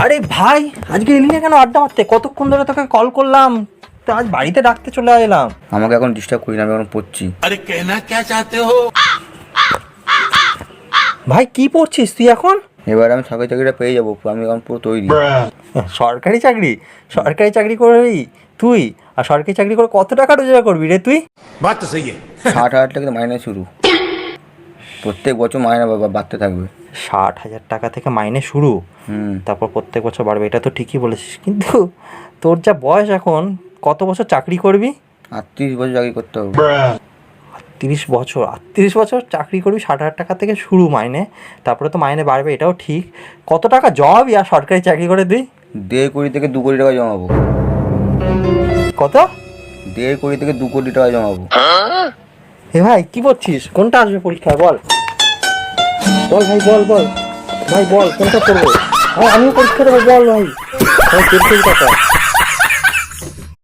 আরে ভাই, আজকে এলি না কেন আড্ডা মারতে? কতক্ষণ ধরে তোকে কল করলাম, তো আজ বাড়িতে ডাকতে চলে এলাম। আমাকে এখন ডিস্টার্ব করি না, আমি এখন পড়ছি। अरे कहना क्या चाहते हो? ভাই কি পড়ছিস তুই এখন? এবার আমি সরকারি চাকরিটা পেয়ে যাবো, আমি এখন পুরো তৈরি। সরকারি চাকরি? সরকারি চাকরি করবি তুই? আর সরকারি চাকরি করে কত টাকা রোজগার করবি রে তুই? बात तो सही है। 60,000 টাকা মাইনে শুরু, প্রত্যেক বছর মাইনে বাড়তে থাকবে। 60,000 টাকা থেকে মাইনে শুরু, তারপর প্রত্যেক বছর বাড়বে। এটা তো ঠিকই বলেছিস, কিন্তু তোর যা বয়স এখন, কত বছর চাকরি করবি? 38 বছর চাকরি করতে হবে। 38 বছর চাকরি করবি, 60,000 টাকা থেকে শুরু মাইনে, তারপরে তো মাইনে বাড়বে, এটাও ঠিক। কত টাকা জমাবি আর সরকারি চাকরি করে তুই? 1.5 কোটি থেকে 2 কোটি টাকা জমাবো। কত? 1.5 কোটি থেকে 2 কোটি টাকা জমাবো। হে ভাই, কি করছিস? কোনটা আসবে পরীক্ষায় বল? বল ভাই, বল বল ভাই, বল কোনটা করবো? আমিও পরীক্ষা দেবো, বল ভাই। ভাই, 1.5 কোটি টাকা।